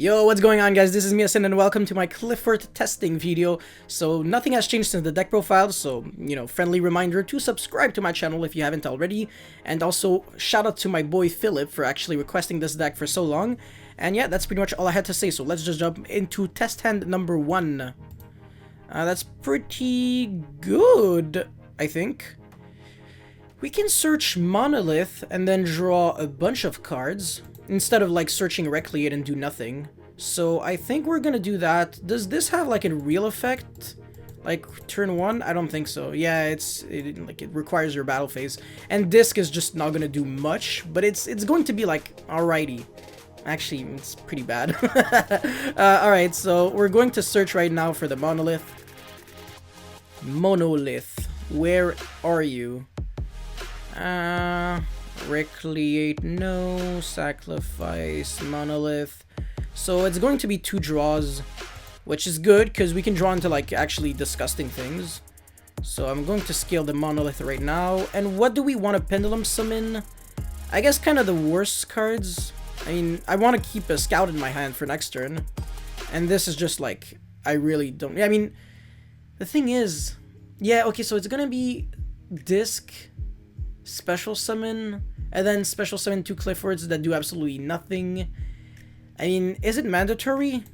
Yo, what's going on, guys? This is Miasin and welcome to my Qliphort testing video. So nothing has changed since the deck profile, so friendly reminder to subscribe to my channel if you haven't already, and also shout out to my boy Philip for actually requesting this deck for so long. And yeah, that's pretty much all I had to say, so let's just jump into test hand number 1. That's pretty good, I think. We can search Monolith and then draw a bunch of cards, instead of like searching Recreate it and do nothing. So I think we're gonna do that. Does this have like a real effect? Like turn 1? I don't think so. Yeah, it requires your battle phase. And Disc is just not gonna do much, but it's going to be like alrighty. Actually, it's pretty bad. Alright, so we're going to search right now for the Monolith. Monolith, where are you? Recreate, no. Sacrifice, Monolith. So it's going to be 2 draws, which is good because we can draw into like actually disgusting things. So I'm going to scale the Monolith right now. And what do we want to Pendulum summon? I guess kind of the worst cards. I mean, I want to keep a Scout in my hand for next turn. And this is just like, I really don't. I mean, the thing is, yeah, okay, so it's going to be Disc, Special Summon, and then Special Summon 2 Qliphorts that do absolutely nothing. I mean, is it mandatory?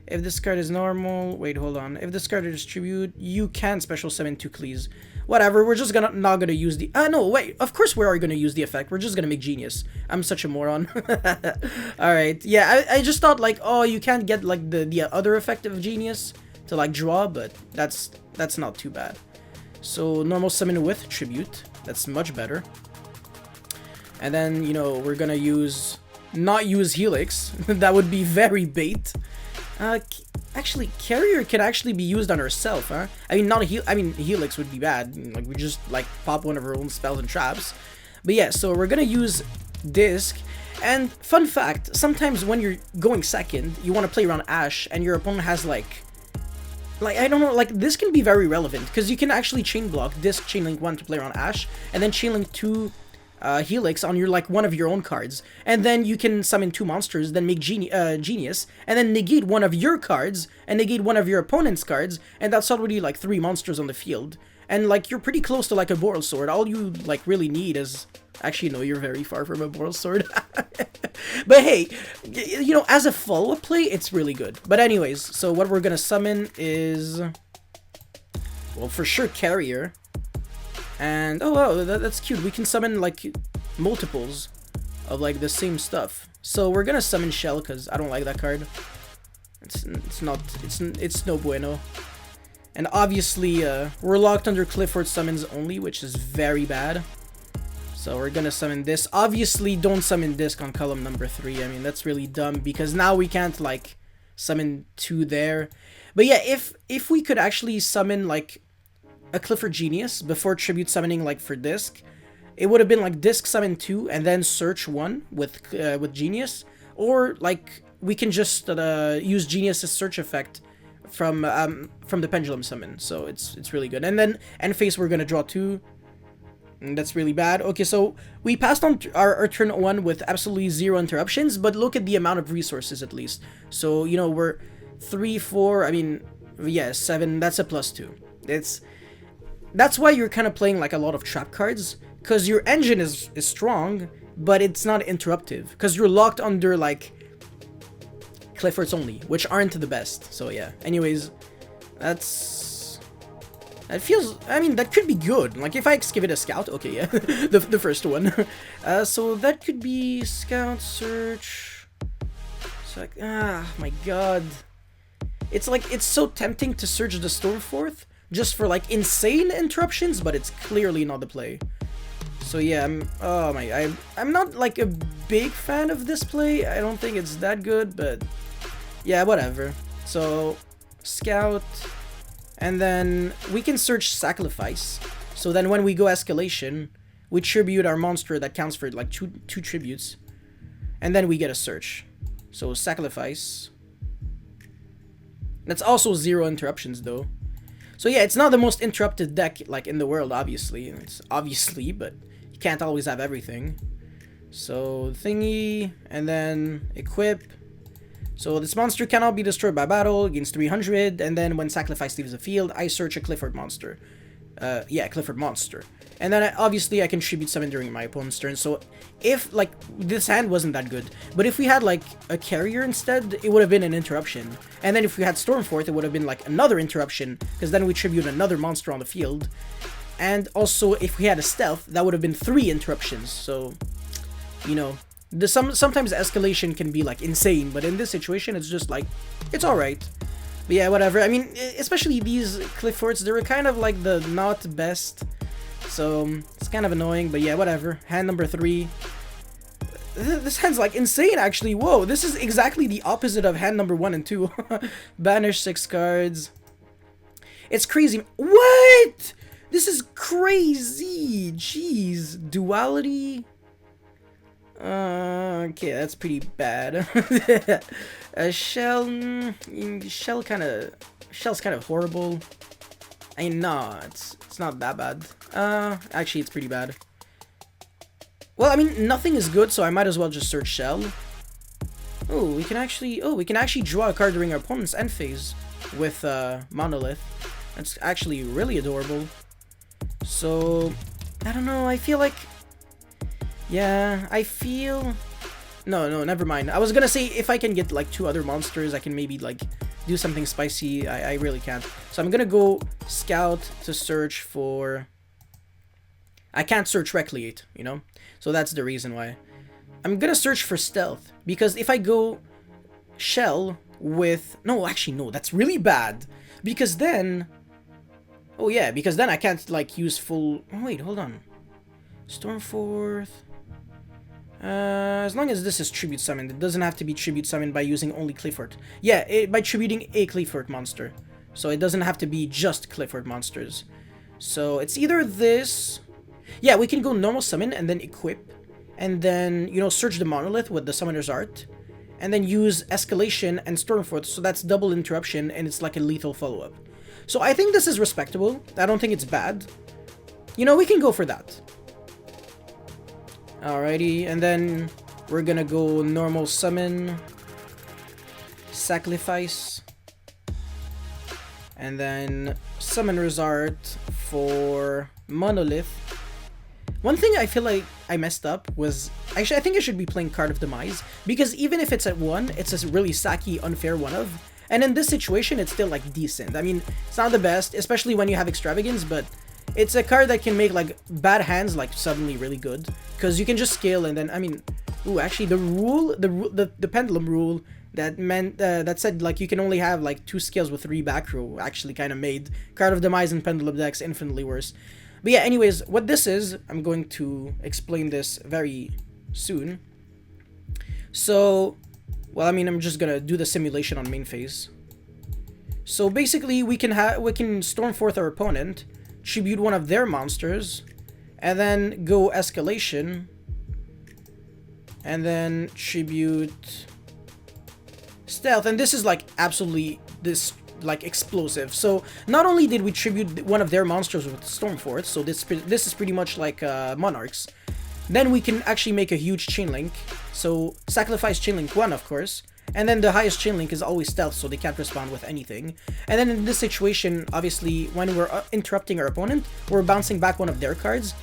If this card is normal, wait, hold on. If this card is distribute, you can Special Summon 2 Qlis. Whatever, we're just not gonna use the... no, wait, of course we are gonna use the effect. We're just gonna make Genius. I'm such a moron. Alright, yeah, I just thought like, oh, you can't get like the other effect of Genius to like draw, but that's not too bad. So, normal summon with Tribute. That's much better. And then, we're gonna not use Helix. That would be very bait. Actually, Carrier can actually be used on herself, huh? I mean, Helix would be bad. Like, we just, like, pop one of her own spells and traps. But yeah, so we're gonna use Disc. And, fun fact, sometimes when you're going second, you want to play around Ash, and your opponent has, like, I don't know, like, this can be very relevant, because you can actually chain block Disc Chainlink 1 to play around Ash, and then Chainlink 2 Helix on your, like, one of your own cards. And then you can summon 2 monsters, then make Genius, and then negate one of your cards, and negate one of your opponent's cards, and that's already, like, 3 monsters on the field. And, like, you're pretty close to, like, a Boral Sword. All you, like, really need is... Actually, no, you're very far from a Boral Sword. But hey, as a follow-up play, it's really good. But anyways, so what we're gonna summon is... Well, for sure, Carrier. And, oh wow, that's cute. We can summon, like, multiples of, like, the same stuff. So we're gonna summon Shell, because I don't like that card. It's no bueno. And obviously, we're locked under Qliphort summons only, which is very bad. So we're gonna summon this. Obviously, don't summon Disc on column number 3. I mean, that's really dumb, because now we can't, like, summon 2 there. But yeah, if we could actually summon, like, a Qliphort Genius before tribute summoning, like, for Disc, it would have been, like, Disc summon 2 and then search 1 with Genius. Or, like, we can just use Genius's search effect from the Pendulum summon. So it's really good. And then end phase, we're gonna draw 2. And that's really bad. Okay, so we passed on our turn 1 with absolutely 0 interruptions, but look at the amount of resources at least. So, we're 3, 4, I mean, yeah, 7, that's a +2. That's why you're kind of playing like a lot of trap cards, because your engine is strong, but it's not interruptive, because you're locked under like Qliphorts only, which aren't the best. So yeah, anyways, that feels, I mean, that could be good. Like, if I excavate a Scout, okay, yeah, the first one. So that could be Scout, Search. So, like, my god. It's like, it's so tempting to search the Stormforth, just for, like, insane interruptions, but it's clearly not the play. So, yeah, I'm not, like, a big fan of this play. I don't think it's that good, but, yeah, whatever. So, Scout... And then we can search Sacrifice. So then when we go Escalation, we tribute our monster that counts for like two tributes. And then we get a search. So Sacrifice. That's also 0 interruptions though. So yeah, it's not the most interrupted deck like in the world, obviously. It's obviously, but you can't always have everything. So thingy, and then equip. So this monster cannot be destroyed by battle, gains 300, and then when sacrifice leaves the field, I search a Qliphort monster. Yeah, Qliphort monster. And then obviously I can tribute summon during my opponent's turn. So if, like, this hand wasn't that good, but if we had, like, a carrier instead, it would have been an interruption. And then if we had Stormforth, it would have been, like, another interruption, because then we tribute another monster on the field. And also, if we had a stealth, that would have been 3 interruptions. So, you know, sometimes escalation can be, like, insane, but in this situation, it's just, like, it's alright. But yeah, whatever. I mean, especially these Qliphorts, they were kind of, like, the not best. So, it's kind of annoying, but yeah, whatever. Hand number 3. This hand's, like, insane, actually. Whoa, this is exactly the opposite of hand number 1 and 2. Banish 6 cards. It's crazy. What? This is crazy. Jeez. Duality. Okay, that's pretty bad. Shell's kind of horrible. I mean, no, it's not that bad. Actually, it's pretty bad. Well, I mean, nothing is good, so I might as well just search Shell. Oh, we can actually draw a card during our opponent's end phase with Monolith. That's actually really adorable. So, I don't know. I feel like, yeah, no, never mind. I was gonna say if I can get like 2 other monsters, I can maybe like do something spicy. I really can't. So I'm gonna go Scout to search for... I can't search Recreate, you know? So that's the reason why. I'm gonna search for Stealth, because if I go Shell with... No, actually, no, that's really bad. Because then... Oh yeah, because then I can't like use full... Oh wait, hold on. Stormforth... as long as this is tribute summoned, it doesn't have to be tribute summoned by using only Qliphort. Yeah, by tributing a Qliphort monster. So it doesn't have to be just Qliphort monsters. So it's either this... Yeah, we can go normal summon and then equip. And then, you know, search the Monolith with the Summoner's Art. And then use Escalation and Stormforth, so that's double interruption and it's like a lethal follow-up. So I think this is respectable. I don't think it's bad. You know, we can go for that. Alrighty, and then we're gonna go normal summon, sacrifice, and then Summoner's Art for Monolith. One thing I feel like I messed up was, actually I think I should be playing Card of Demise, because even if it's at 1, it's a really sacky, unfair 1-of, and in this situation it's still like decent. I mean, it's not the best, especially when you have Extravagance, but it's a card that can make like bad hands like suddenly really good, because you can just scale and then, I mean, ooh, actually the rule, the Pendulum rule that meant that said like you can only have like 2 scales with 3 back row actually kind of made Card of Demise and Pendulum decks infinitely worse. But yeah, anyways, what this is, I'm going to explain this very soon. So, well, I mean, I'm just gonna do the simulation on main phase. So basically, we can Stormforth our opponent, tribute one of their monsters, and then go Escalation, and then tribute Stealth, and this is like absolutely this like explosive. So not only did we tribute one of their monsters with Stormforth, so this is pretty much like Monarchs, then we can actually make a huge chain link. So sacrifice chain link 1, of course, and then the highest chain link is always Stealth, so they can't respond with anything. And then in this situation, obviously, when we're interrupting our opponent, we're bouncing back one of their cards,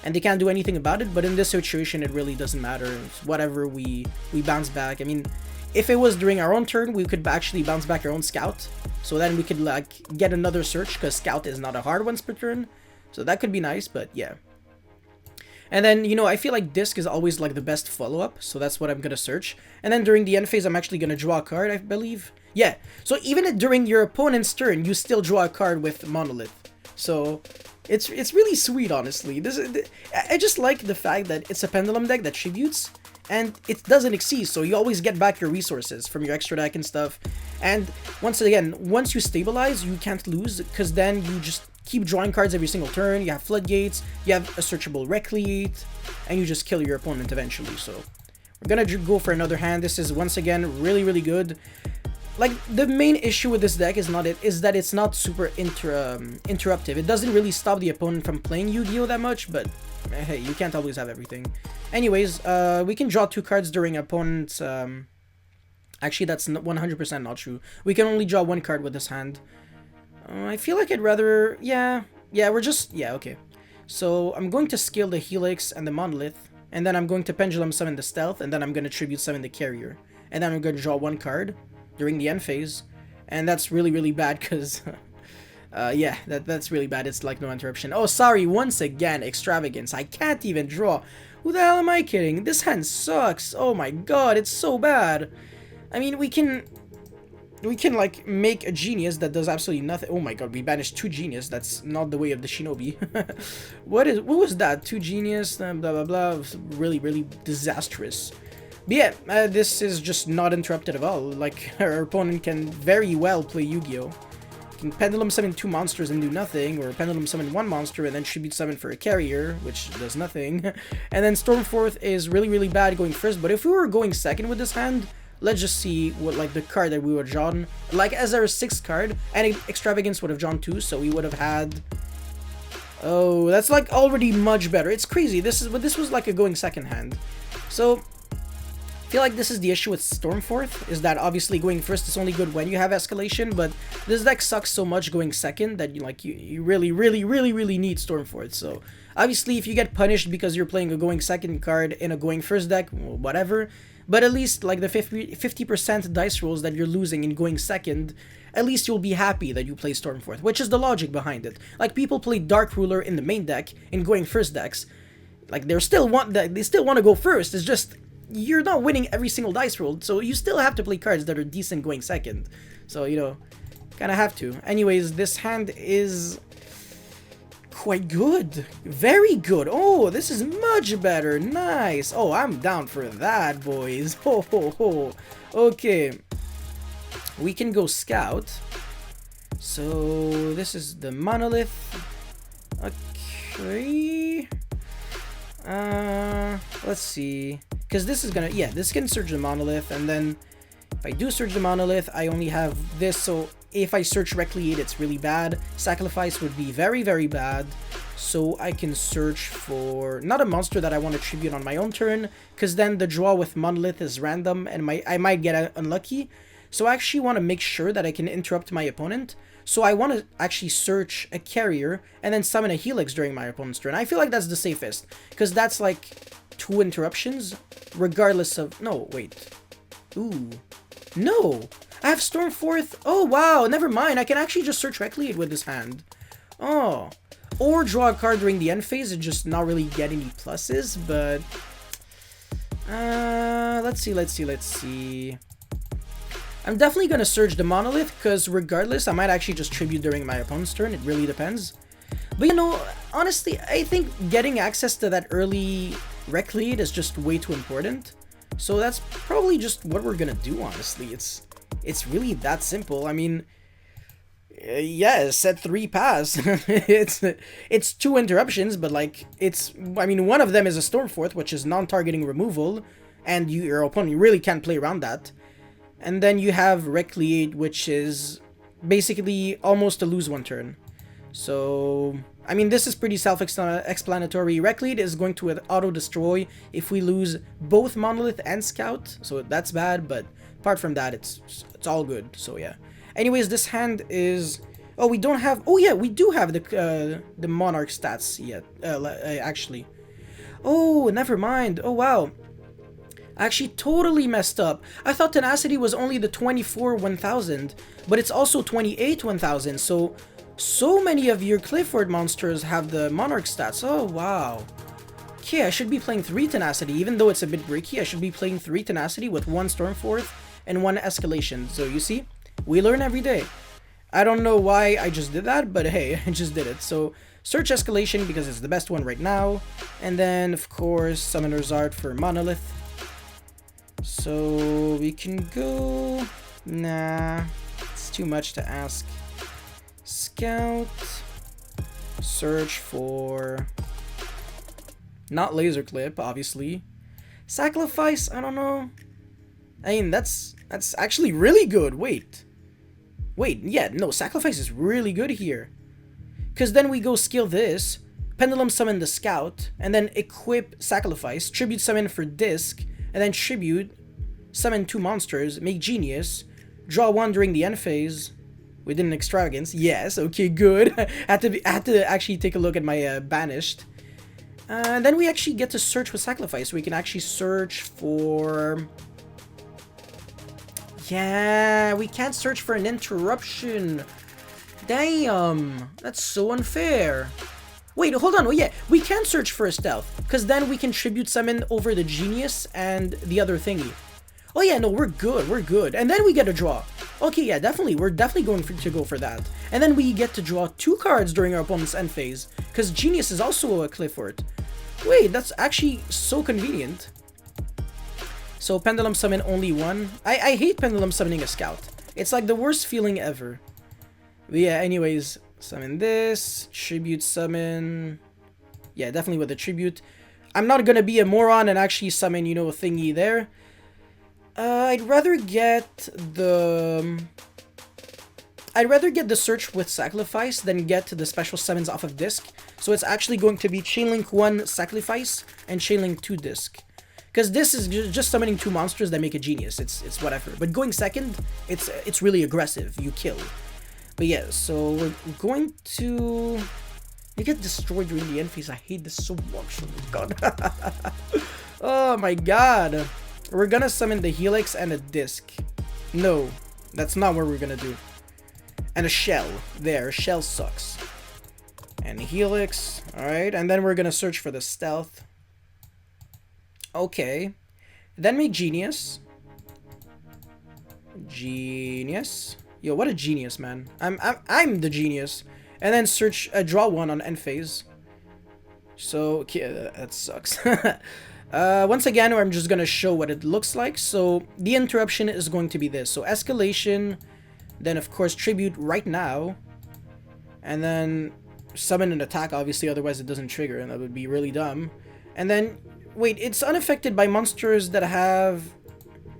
and they can't do anything about it. But in this situation, it really doesn't matter. It's whatever we bounce back. I mean, if it was during our own turn, we could actually bounce back our own Scout, so then we could like get another search, because Scout is not a hard once per turn, so that could be nice. But yeah. And then, you know, I feel like Disc is always like the best follow-up, so that's what I'm gonna search. And then during the end phase, I'm actually gonna draw a card, I believe. Yeah, so even during your opponent's turn, you still draw a card with Monolith. So it's really sweet, honestly. I just like the fact that it's a Pendulum deck that tributes, and it doesn't exceed, so you always get back your resources from your extra deck and stuff. And once again, once you stabilize, you can't lose, because then you just keep drawing cards every single turn. You have Floodgates, you have a searchable Recreate, and you just kill your opponent eventually. So we're gonna go for another hand. This is once again really good. Like, the main issue with this deck is that it's not super interruptive. It doesn't really stop the opponent from playing Yu-Gi-Oh that much, but hey, you can't always have everything. Anyways, we can draw 2 cards during opponent's Actually, that's 100% not true. We can only draw one card with this hand. I feel like I'd rather... Yeah, we're just... Yeah, okay. So, I'm going to scale the Helix and the Monolith, and then I'm going to Pendulum Summon the Stealth, and then I'm going to Tribute Summon the Carrier. And then I'm going to draw one card during the end phase, and that's really, really bad, because... yeah, that's really bad. It's like no interruption. Oh, sorry, once again, Extravagance. I can't even draw. Who the hell am I kidding? This hand sucks. Oh my god, it's so bad. I mean, we can like make a genius that does absolutely nothing. Oh my god, we banished 2 genius. That's not the way of the shinobi. What was that? 2 genius, blah blah blah. Really, really disastrous. But yeah, this is just not interrupted at all. Like, our opponent can very well play Yu-Gi-Oh! Can Pendulum Summon 2 monsters and do nothing, or Pendulum Summon 1 monster and then Tribute Summon for a carrier, which does nothing. And then Stormforth is really, really bad going first, but if we were going second with this hand, let's just see what, like, the card that we would have drawn. Like, as our 6th card, and Extravagance would have drawn 2, so we would have had... Oh, that's, like, already much better. It's crazy. This was, like, a going second hand. So... I feel like this is the issue with Stormforth, is that obviously going first is only good when you have escalation, but this deck sucks so much going second that you really, really, really, really need Stormforth. So obviously if you get punished because you're playing a going second card in a going first deck, well, whatever, but at least like the 50% dice rolls that you're losing in going second, at least you'll be happy that you play Stormforth, which is the logic behind it. Like, people play Dark Ruler in the main deck in going first decks, like they still want to go first. It's just you're not winning every single dice roll, so you still have to play cards that are decent going second. So, you know, kind of have to. Anyways, this hand is quite good. Very good. Oh, this is much better. Nice. Oh, I'm down for that, boys. Ho, ho, ho. Okay. We can go Scout. So, this is the Monolith. Okay. Let's see. Because this is gonna, yeah, this can Surge the Monolith, and then if I do Surge the Monolith, I only have this, so if I search Recreate, it's really bad. Sacrifice would be very, very bad, so I can search for, not a monster that I want to tribute on my own turn, because then the draw with Monolith is random, and I might get unlucky, so I actually want to make sure that I can interrupt my opponent. So I want to actually search a carrier, and then summon a Helix during my opponent's turn. I feel like that's the safest, because that's like 2 interruptions, regardless of... No, wait. Ooh. No! I have Stormforth. Oh, wow, never mind. I can actually just search Recreate with this hand. Oh. Or draw a card during the end phase and just not really get any pluses, but... let's see. I'm definitely going to Surge the Monolith, because regardless, I might actually just Tribute during my opponent's turn. It really depends. But, you know, honestly, I think getting access to that early Rec Lead is just way too important. So that's probably just what we're going to do, honestly. It's really that simple. I mean, yeah, set 3 pass. it's 2 interruptions, but, like, I mean, one of them is a Stormforth, which is non-targeting removal, and your opponent really can't play around that. And then you have Recreate, which is basically almost a lose 1 turn. So, I mean, this is pretty self-explanatory. Recreate is going to auto-destroy if we lose both Monolith and Scout, so that's bad, but apart from that, it's all good, so yeah. Anyways, this hand is... Oh, we don't have... Oh, yeah, we do have the Monarch stats yet, actually. Oh, never mind. Oh, wow. I actually totally messed up. I thought Tenacity was only the 24 1000, but it's also 28 1000, so many of your Qliphort monsters have the Monarch stats. Oh, wow. Okay, I should be playing 3 Tenacity, even though it's a bit breaky. I should be playing 3 Tenacity with 1 Stormforth and 1 Escalation. So, you see? We learn every day. I don't know why I just did that, but hey, I just did it. So, search Escalation because it's the best one right now. And then, of course, Summoner's Art for Monolith. So, we can go... Nah, it's too much to ask. Scout. Search for... Not Laser Clip, obviously. Sacrifice, I don't know. I mean, that's actually really good. Wait, yeah, no, Sacrifice is really good here. Because then we go skill this, Pendulum Summon the Scout, and then equip Sacrifice, Tribute Summon for Disc, and then Tribute summon 2 monsters, make Genius, draw 1 during the end phase. We did an extravagance. Yes, okay, good. had to actually take a look at my banished. And then we actually get to search with Sacrifice. We can actually search for... Yeah, we can't search for an interruption. Damn, that's so unfair. Wait, hold on. Oh yeah, we can search for a stealth, because then we can tribute summon over the Genius and the other thingy. Oh yeah, no, we're good, we're good. And then we get a draw. Okay, yeah, definitely, we're definitely going to go for that. And then we get to draw 2 cards during our opponent's end phase, because Genius is also a Qliphort. Wait, that's actually so convenient. So Pendulum summon only 1. I hate Pendulum summoning a Scout. It's like the worst feeling ever. But yeah, anyways, summon this, tribute summon. Yeah, definitely with a tribute. I'm not gonna be a moron and actually summon, you know, a thingy there. I'd rather get the search with Sacrifice than get the special summons off of disc. So it's actually going to be Chainlink 1 Sacrifice and Chainlink 2 disc. Because this is just summoning 2 monsters that make a Genius. It's whatever. But going second, it's really aggressive. You kill. But yeah, so we're going to... You get destroyed during the end phase. I hate this so much. Oh my god. Oh my god. We're gonna summon the Helix and a disc. No, that's not what we're gonna do. And a shell. There, shell sucks. And Helix. Alright, and then we're gonna search for the stealth. Okay. Then make Genius. Genius. Yo, what a genius, man. I'm the genius. And then search, draw 1 on end phase. So, okay, that sucks. Once again, I'm just gonna show what it looks like. So, the interruption is going to be this. So, escalation, then of course, tribute right now. And then summon an attack, obviously, otherwise it doesn't trigger, and that would be really dumb. And then, wait, it's unaffected by monsters that have...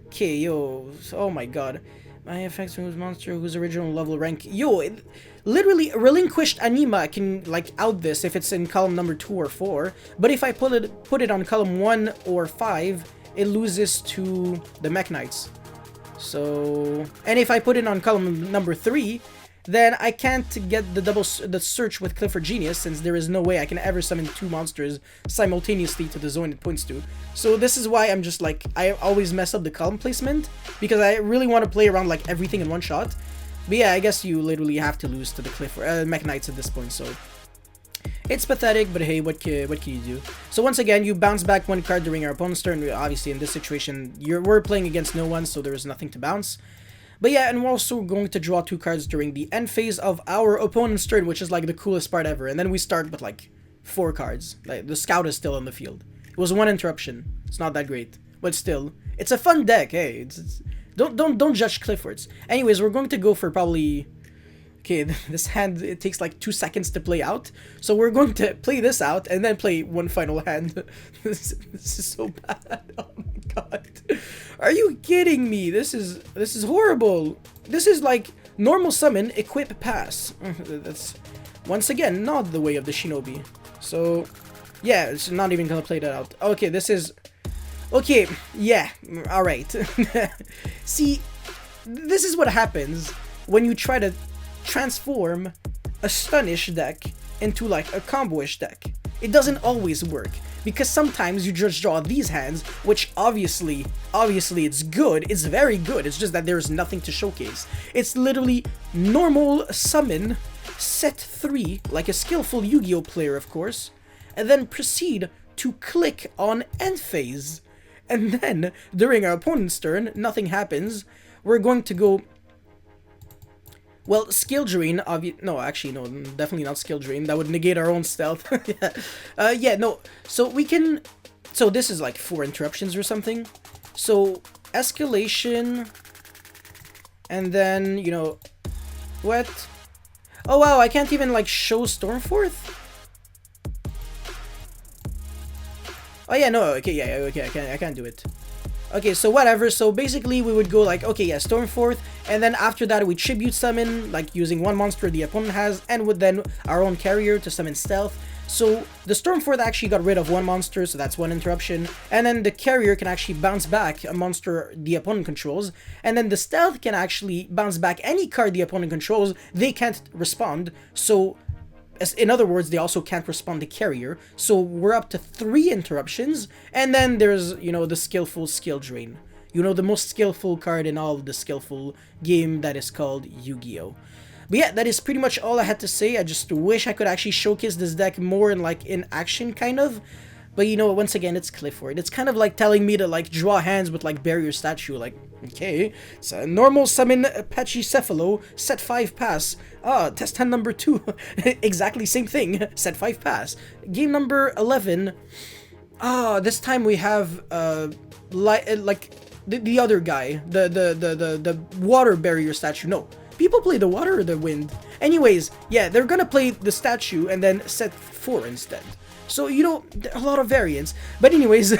Okay, yo, oh my god. My effects moves monster whose original level rank. Yo, literally, relinquished anima can like out this if it's in column number 2 or 4. But if I put it on column 1 or 5, it loses to the Mech Knights. So, and if I put it on column number 3, then I can't get the search with Qliphort Genius, since there is no way I can ever summon 2 monsters simultaneously to the zone it points to. So this is why I'm just like, I always mess up the column placement, because I really want to play around like everything in one shot. But yeah, I guess you literally have to lose to the Qliphort Mech Knights at this point, so it's pathetic, but hey, what can you do? So once again, you bounce back 1 card during our opponent's turn. Obviously in this situation, we're playing against no one, so there is nothing to bounce. But yeah, and we're also going to draw 2 cards during the end phase of our opponent's turn, which is like the coolest part ever. And then we start with like 4 cards. Like the Scout is still on the field. It was 1 interruption. It's not that great, but still, it's a fun deck. Hey, don't judge Qliphorts. Anyways, we're going to go for probably... Okay, this hand, it takes like 2 seconds to play out. So we're going to play this out and then play 1 final hand. This is so bad. Oh my god. Are you kidding me? This is horrible. This is like normal summon, equip, pass. That's once again not the way of the shinobi. So yeah, it's not even gonna play that out. Okay, this is okay. Yeah, all right. See, this is what happens when you try to transform a stunish deck into like a combo-ish deck. It doesn't always work, because sometimes you just draw these hands, which obviously it's good, it's very good, it's just that there's nothing to showcase. It's literally normal summon, set 3, like a skillful Yu-Gi-Oh player of course, and then proceed to click on end phase. And then, during our opponent's turn, nothing happens. We're going to go... Well, skill drain, no, actually, no, definitely not skill drain. That would negate our own stealth. Yeah. Yeah, no. So we can... So this is like 4 interruptions or something. So, escalation. And then, you know... What? Oh, wow, I can't even, like, show Stormforth? Oh, yeah, no, okay, yeah, okay, I can't do it. Okay, so whatever. So basically, we would go like, okay, yeah, Stormforth, and then after that, we tribute summon, like using one monster the opponent has, and with then our own carrier to summon Stealth. So the Stormforth actually got rid of one monster, so that's one interruption, and then the carrier can actually bounce back a monster the opponent controls, and then the Stealth can actually bounce back any card the opponent controls. They can't respond, so in other words, they also can't respond to carrier, so we're up to 3 interruptions, and then there's, you know, the skillful skill drain. You know, the most skillful card in all of the skillful game that is called Yu-Gi-Oh! But yeah, that is pretty much all I had to say. I just wish I could actually showcase this deck more in action, kind of. But you know, once again, it's Qliphort. It's kind of like telling me to like draw hands with like barrier statue. Like, okay, it's a normal summon Pachycephalo, set 5 pass. Ah, test hand number 2. Exactly same thing. Set 5 pass. Game number 11. Ah, this time we have like the other guy, the water barrier statue. No. People play the water or the wind. Anyways, yeah, they're gonna play the statue and then set 4 instead. So, you know, a lot of variants. But anyways,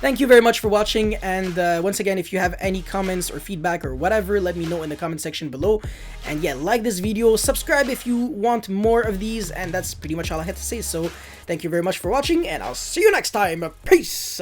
thank you very much for watching. And once again, if you have any comments or feedback or whatever, let me know in the comment section below. And yeah, like this video, subscribe if you want more of these. And that's pretty much all I had to say. So thank you very much for watching, and I'll see you next time. Peace!